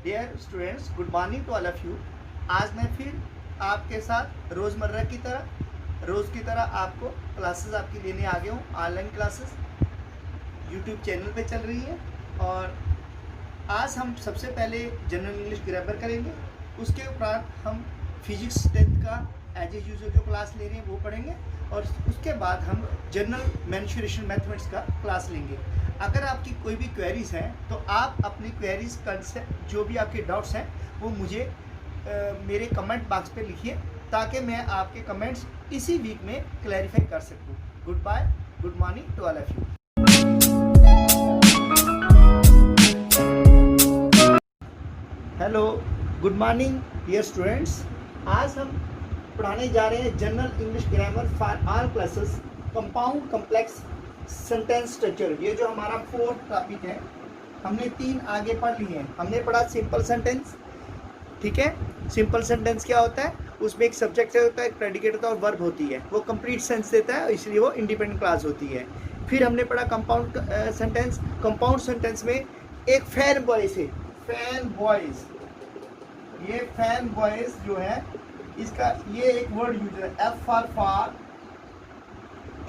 Dear students, good morning to all of you. आज मैं फिर आपके साथ रोज़मर्रा की तरह आपको क्लासेस आपकी लेने आ गया हूँ। ऑनलाइन क्लासेस यूट्यूब चैनल पे चल रही है और आज हम सबसे पहले जनरल इंग्लिश ग्रामर करेंगे। उसके उपरांत हम फिजिक्स 10th का एज यूजुअल जो क्लास ले रहे हैं वो पढ़ेंगे और उसके बाद हम जनरल मेंसुरेशन मैथमेटिक्स का क्लास लेंगे। अगर आपकी कोई भी क्वेरीज हैं तो आप अपनी क्वेरीज कंसेप्ट जो भी आपके डाउट्स हैं वो मुझे मेरे कमेंट बॉक्स पे लिखिए ताकि मैं आपके कमेंट्स इसी वीक में क्लैरिफाई कर सकूं। Good bye, good morning to all of you. Hello, good morning dear students. आज हम पढ़ाने जा रहे हैं general English grammar for all classes, compound complex sentence structure. ये जो हमारा 4th टॉपिक है, हमने 3 आगे पढ़ लिए हैं। हमने पढ़ा सिंपल सेंटेंस, ठीक है। सिंपल सेंटेंस क्या होता है? उसमें एक सब्जेक्ट होता है, एक प्रेडिकेट होता है और वर्ब होती है। वो कंप्लीट सेंस देता है, इसलिए वो इंडिपेंडेंट क्लास होती है। फिर हमने पढ़ा कंपाउंड सेंटेंस। कंपाउंड सेंटेंस में एक फैन वॉइस है, फैन वॉइस। ये फैन वॉइस जो है इसका ये एक वर्ड यूज है, F for,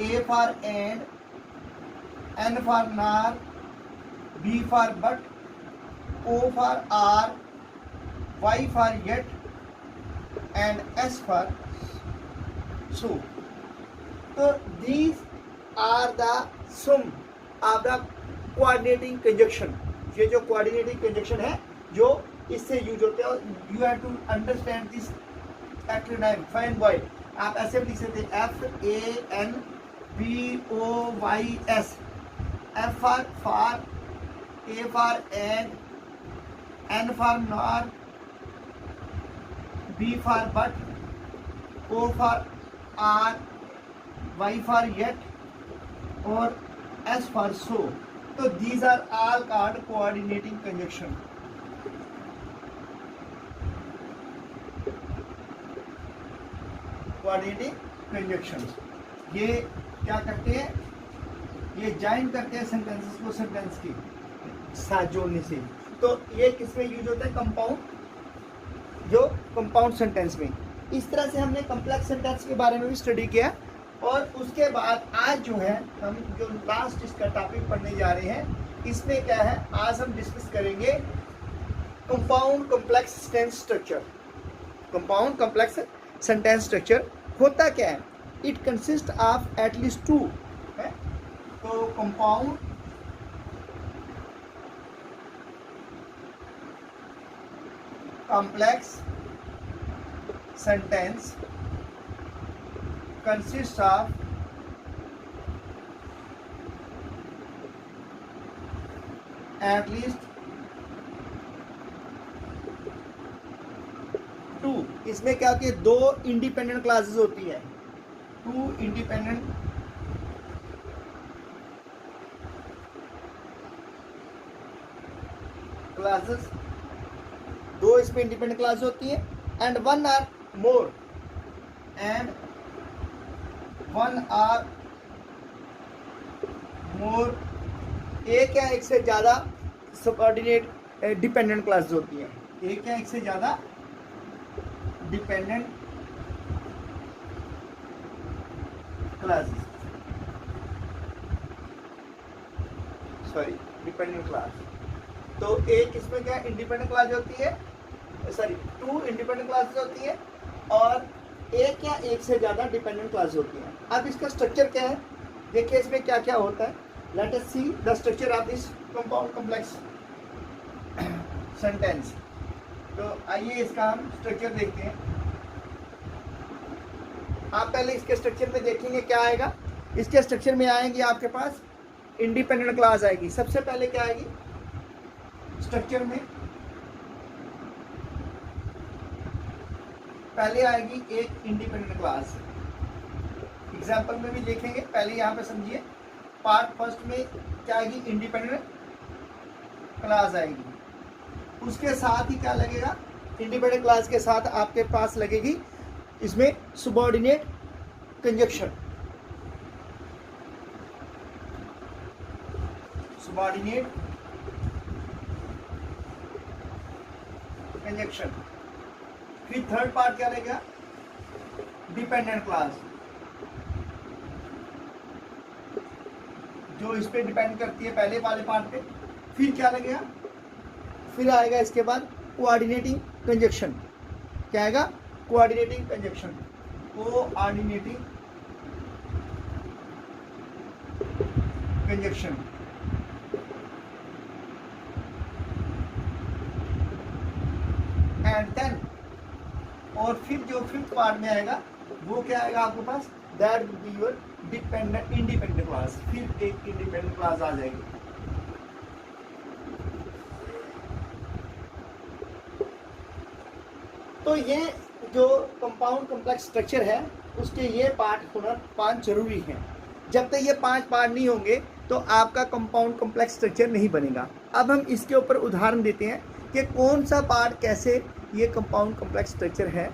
A for and, N for nor, B for but, O for or, Y for yet and S for so. तो these are the some of the coordinating conjunction. ये जो coordinating conjunction है जो इससे use होते हैं, you have to understand this acronym fan boy. आप ऐसे भी लिख सकते हैं FANBOYS। F for, A for and, N for nor, B for but, O for or, Y for yet और S फॉर सो। तो these are all called coordinating conjunction. Coordinating conjunctions ये क्या करते हैं? ये ज्वाइन करते हैं सेंटेंसेस को सेंटेंस के साथ जोड़ने से। तो ये किसमें यूज होता है? कंपाउंड, जो कंपाउंड सेंटेंस में। इस तरह से हमने कॉम्प्लेक्स सेंटेंस के बारे में भी स्टडी किया और उसके बाद आज जो है हम जो लास्ट इसका टॉपिक पढ़ने जा रहे हैं, इसमें क्या है? आज हम डिस्कस करेंगे compound complex sentence structure. Compound complex sentence structure होता क्या है? इट कंसिस्ट ऑफ एटलीस्ट 2 है। तो compound complex sentence consist of at least 2। इसमें क्या होती है? 2 इंडिपेंडेंट क्लासेस होती है, 2 इंडिपेंडेंट क्लासेस, 2 इसमें इंडिपेंडेंट क्लास होती है। And 1 or more, and 1 or more, एक या एक से ज्यादा सबऑर्डिनेट डिपेंडेंट क्लासेस होती है। एक या एक से ज्यादा dependent classes, sorry dependent class. तो एक इसमें क्या इंडिपेंडेंट क्लास होती है, सॉरी 2 इंडिपेंडेंट क्लासेस होती है और एक या एक से ज्यादा डिपेंडेंट क्लास होती है। अब इसका स्ट्रक्चर क्या है? देखिए इसमें क्या क्या होता है। Let us see the structure of this compound complex sentence. तो आइए इसका हम स्ट्रक्चर देखते हैं। आप पहले इसके स्ट्रक्चर में देखेंगे क्या आएगा। इसके स्ट्रक्चर में आएंगे आपके पास इंडिपेंडेंट क्लास आएगी। सबसे पहले क्या आएगी स्ट्रक्चर में? पहले आएगी एक इंडिपेंडेंट क्लास। एग्जाम्पल में भी देखेंगे, पहले यहाँ पे समझिए। पार्ट फर्स्ट में क्या आएगी? इंडिपेंडेंट क्लास आएगी। उसके साथ ही क्या लगेगा? इंडिपेंडेंट क्लास के साथ आपके पास लगेगी इसमें सबऑर्डिनेट कंजक्शन। Subordinate conjunction. फिर थर्ड पार्ट क्या लगेगा, डिपेंडेंट क्लास, जो इस पे डिपेंड करती है पहले वाले पार्ट पे। फिर क्या लगेगा, फिर आएगा इसके बाद कोऑर्डिनेटिंग कंजक्शन। क्या आएगा, coordinating conjunction, coordinating conjunction. And then, और फिर जो फिफ्थ पार्ट में आएगा वो क्या आएगा आपके पास, that will be your dependent independent clause. फिर एक इंडिपेंडेंट क्लास आ जाएगी। तो ये जो कंपाउंड कॉम्प्लेक्स स्ट्रक्चर है उसके ये पार्ट होना 5 जरूरी हैं। जब तक ये 5 पार्ट नहीं होंगे तो आपका कंपाउंड कॉम्प्लेक्स स्ट्रक्चर नहीं बनेगा। अब हम इसके ऊपर उदाहरण देते हैं कि कौन सा पार्ट कैसे ये कंपाउंड कॉम्प्लेक्स स्ट्रक्चर है,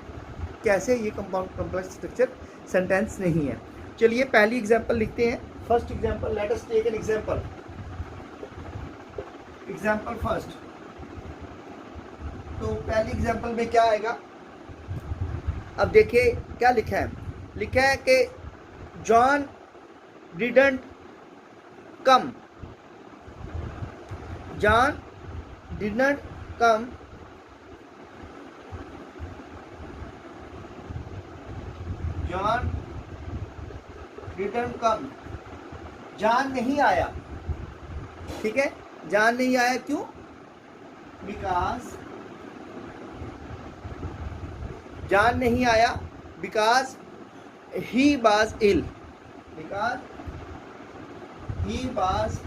कैसे ये कंपाउंड कॉम्प्लेक्स स्ट्रक्चर सेंटेंस नहीं है। चलिए पहली एग्जांपल लिखते हैं। First example, let us take an example. Example first, तो पहली एग्जांपल में क्या आएगा, अब देखिए क्या लिखा है। लिखा है कि John didn't come, John didn't come John didn't come, John नहीं आया। ठीक है, जॉन नहीं आया, क्यों, बिकॉज, जॉन नहीं आया because he was ill, because he was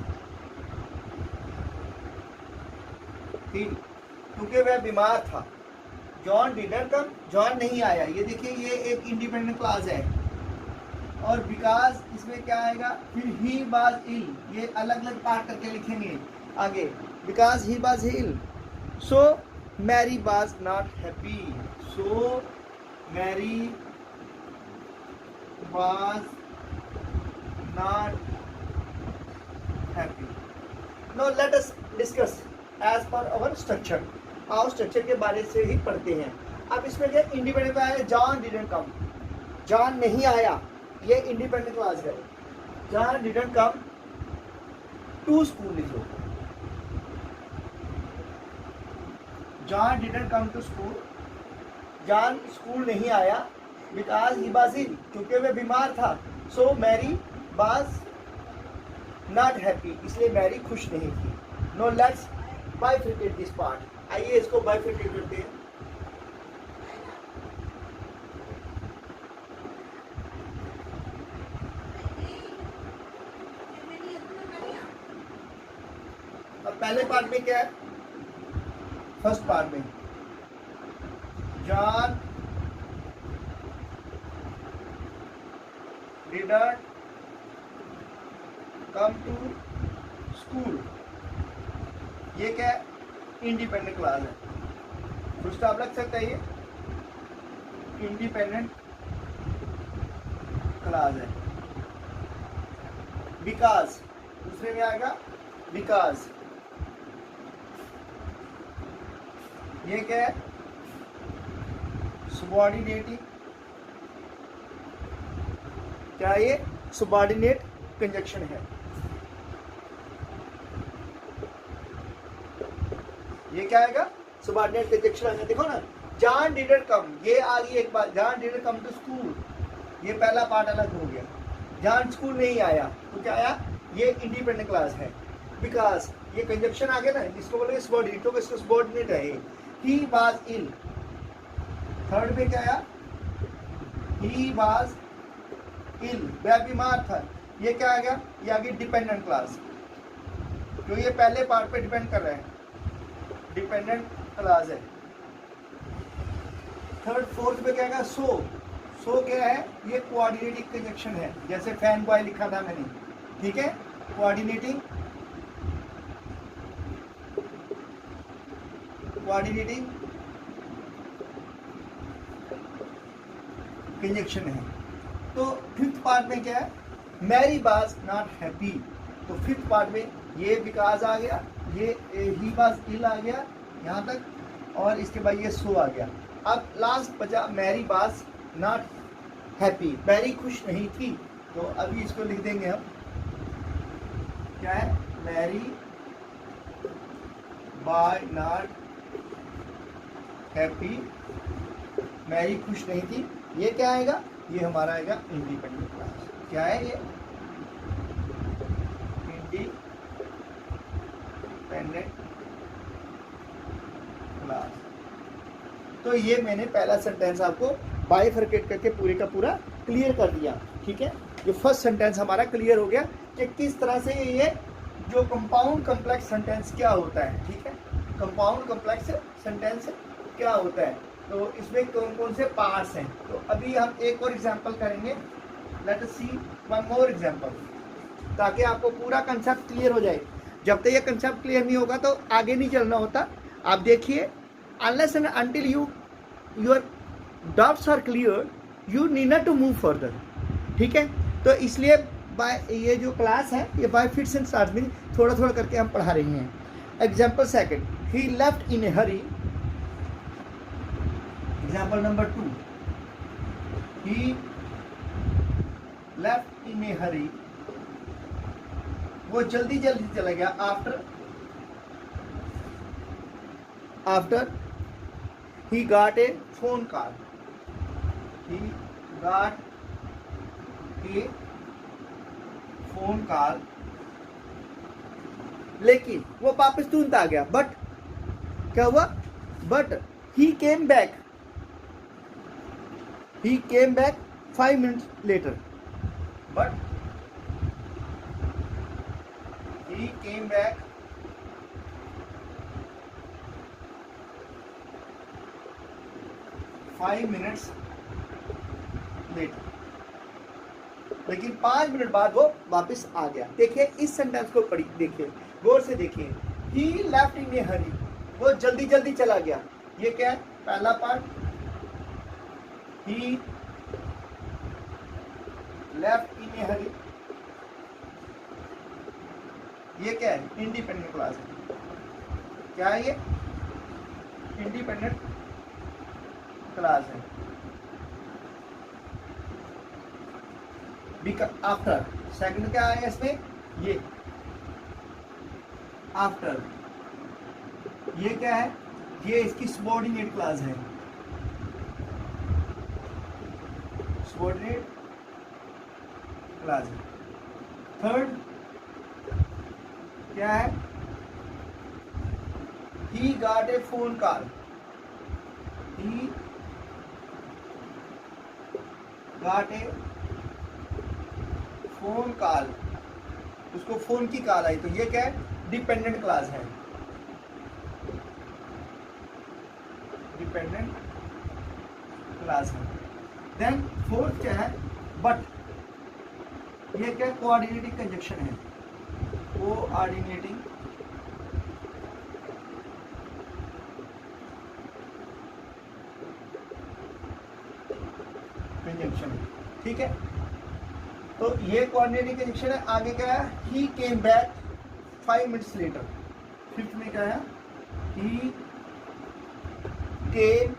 ill, क्योंकि वह बीमार था। जॉन डिडंट कम, जॉन नहीं आया। ये देखिए ये एक इंडिपेंडेंट क्लास है। और बिकॉज इसमें क्या आएगा, फिर ही वाज इल, ये अलग अलग पार्ट करके लिखेंगे आगे। Because he was ill, so Mary was not happy, so Mary was not happy. Now let us discuss as per our structure. आओ स्ट्रक्चर के बारे से ही पढ़ते हैं। अब इसमें क्या इंडिपेंडेंट आया, जॉन डिडंट कम, जॉन नहीं आया, ये इंडिपेंडेंट क्लास है। John didn't come to school, लिख लो, John didn't come to school, John school नहीं आया, बिकॉज ही वाज इल, क्योंकि वह बीमार था। So Mary was not happy, इसलिए मैरी खुश नहीं थी। No let's bifurcate this part. आइए इसको बाइफरकेट करते हैं। अब पहले पार्ट में क्या है, फर्स्ट पार्ट में John didn't come to school, ये क्या है, इंडिपेंडेंट क्लास है। फुल स्टॉप लग सकता है, ये इंडिपेंडेंट क्लास है। बिकॉज, दूसरे में आएगा बिकॉज, ये क्या है, सबऑर्डिनेटिंग, क्या ये सबऑर्डिनेट कंजक्शन है। ये क्या आएगा, सबऑर्डिनेट कंजक्शन आएगा। देखो ना, जॉन डिडंट कम, ये आ गई एक बात, John didn't come to school, ये पहला पार्ट अलग हो गया। जॉन स्कूल नहीं आया, तो क्या आया, ये इंडिपेंडेंट क्लास है। बिकॉज, ये कंजक्शन आ गया ना, इसको बोलेंगे सबऑर्डिनेट, तो इसको सबऑर्डिनेट है। ही वाज इल, थर्ड में क्या आया, ही वाज इल, वह बीमार था। ये क्या आ गया, ये आ गई डिपेंडेंट क्लास, जो ये पहले पार्ट पे डिपेंड कर रहे हैं, डिपेंडेंट क्लास है। थर्ड फोर्थ पे क्या आएगा, सो, सो क्या है, ये कोऑर्डिनेटिंग कंजक्शन है, जैसे फैन बॉय लिखा था मैंने। ठीक है, कोऑर्डिनेटिंग कंजक्शन है। तो फिफ्थ पार्ट में क्या है, मैरी वाज नॉट हैप्पी, तो फिफ्थ पार्ट में ये बिकॉज आ गया, ये ही वाज इल आ गया यहाँ तक, और इसके बाद ये सो आ गया। अब लास्ट बचा Mary was not happy, Mary खुश नहीं थी। तो अभी इसको लिख देंगे हम, क्या है, Mary was not happy, Mary खुश नहीं थी। ये क्या आएगा, ये हमारा आएगा इंडिपेंडेंट क्लास। क्या है ये, इंडिपेंडेंट क्लास। तो ये मैंने पहला सेंटेंस आपको बाइफरकेट करके पूरे का पूरा क्लियर कर दिया। ठीक है, ये फर्स्ट सेंटेंस हमारा क्लियर हो गया कि किस तरह से ये जो कंपाउंड कॉम्प्लेक्स सेंटेंस क्या होता है। ठीक है, कंपाउंड कॉम्प्लेक्स सेंटेंस क्या होता है, तो इसमें कौन कौन से पार्ट्स हैं। तो अभी हम एक और एग्जांपल करेंगे, लेट अस सी वन मोर एग्जांपल, ताकि आपको पूरा कंसेप्ट क्लियर हो जाए। जब तक ये कंसेप्ट क्लियर नहीं होगा तो आगे नहीं चलना होता। आप देखिए, unless and until your doubts are clear you need not to move further. ठीक है, तो इसलिए बाय ये जो क्लास है ये बाय फिट्स एंड स्टार्ट्स में थोड़ा थोड़ा करके हम पढ़ा रहे हैं। Example second, he left in a hurry. Example number 2, he left in a hurry, वो जल्दी जल्दी चला गया। After he got a phone call, he got a phone call, लेकिन वो वापस तुरंत आ गया। बट क्या हुआ, but he came back 5 minutes later, but he came back 5 minutes later, लेकिन 5 मिनट बाद वो वापस आ गया। देखिए इस सेंटेंस को पढ़ी, देखिए गौर से देखिए, ही लेफ्ट इन ए हरी, वो जल्दी जल्दी चला गया। ये क्या है, पहला part, he left in a हरी, ये क्या है, इंडिपेंडेंट क्लास है। क्या है ये, इंडिपेंडेंट क्लास है। आफ्टर, सेकंड क्या आएगा इसमें, ये आफ्टर, ये क्या है, ये इसकी सबऑर्डिनेट क्लास है। सबऑर्डिनेट क्लास है। थर्ड क्या है, he got a phone call, he got a phone call, उसको फोन की कॉल आई। तो ये क्या है, डिपेंडेंट क्लास है, डिपेंडेंट क्लास है। देन फोर्थ क्या है, बट, ये क्या, कोऑर्डिनेटिंग कंजक्शन है, कोऑर्डिनेटिंग कंजक्शन है। ठीक है, तो ये कोऑर्डिनेटिंग कंजक्शन है। आगे क्या है, he came back 5 minutes later. Fifth में क्या है, ही केम,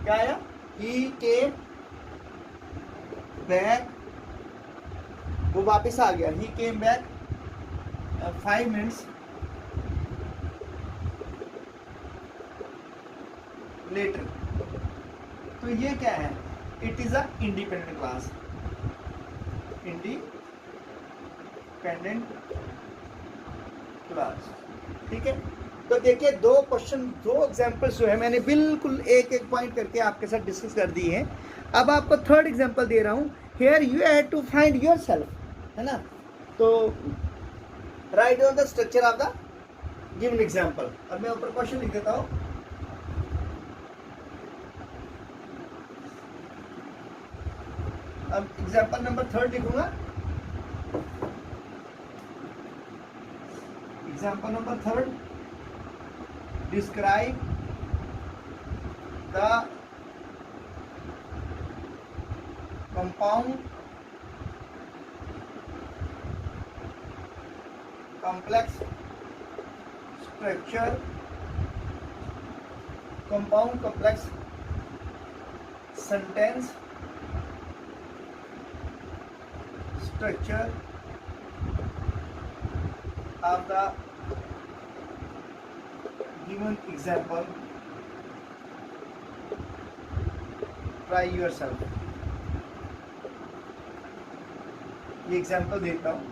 क्या आया, ही केम बैक, वो वापस आ गया। ही केम बैक 5 मिनट्स लेटर। तो ये क्या है, it is a independent class, independent class. ठीक है, तो देखिए दो क्वेश्चन, दो एग्जांपल्स जो है मैंने बिल्कुल एक एक पॉइंट करके आपके साथ डिस्कस कर दिए हैं। अब आपको थर्ड एग्जांपल दे रहा हूं, here you have to find yourself, है ना। तो write on the structure of the given example. अब मैं ऊपर क्वेश्चन लिख देता हूं। अब एग्जांपल नंबर 3 लिखूंगा। Example number 3, describe the compound complex structure compound complex sentence structure of the given example. Try yourself. ये एग्जाम्पल देता हूँ.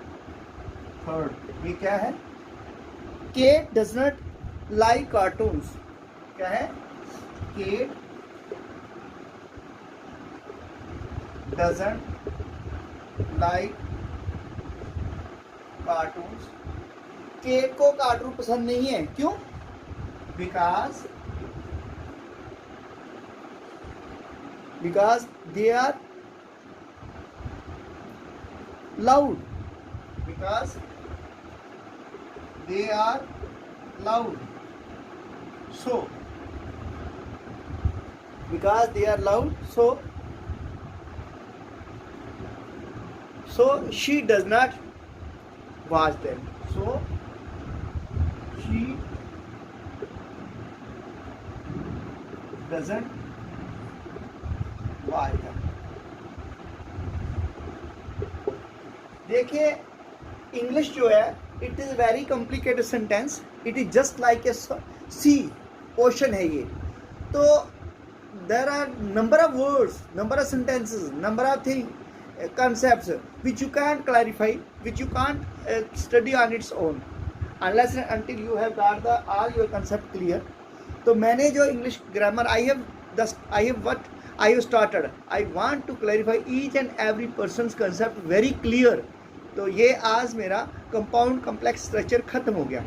थर्ड, ये क्या है? Kate does not like cartoons. क्या है? Kate doesn't like cartoons. Kate को कार्टून पसंद नहीं है. क्यों? Because they are loud. Because they are loud. So because they are loud, so she does not watch them. So she doesn't watch them. देखिए, English जो है, it is very complicated sentence. It is just like a sea, ocean है ये. तो there are number of words, number of sentences, number of thing concepts which you can't clarify, which you can't study on its own unless and until you have got the all your concept clear. तो मैंने जो English grammar I have started, I want to clarify each and every person's concept very clear. तो ये आज मेरा compound complex structure खत्म हो गया.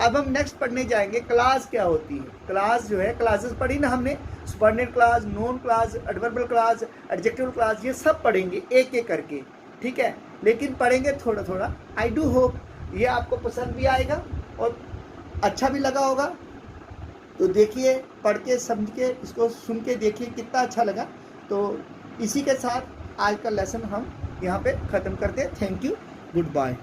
अब हम नेक्स्ट पढ़ने जाएंगे क्लास क्या होती है. क्लास जो है, क्लासेस पढ़ी ना हमने, subordinate class, known class, adverbial class, adjective class, ये सब पढ़ेंगे एक एक करके. ठीक है, लेकिन पढ़ेंगे थोड़ा थोड़ा. आई डू होप ये आपको पसंद भी आएगा और अच्छा भी लगा होगा. तो देखिए, पढ़ के समझ के इसको सुन के देखिए कितना अच्छा लगा. तो इसी के साथ आज का लेसन हम यहाँ पे ख़त्म करते हैं. Thank you, good bye.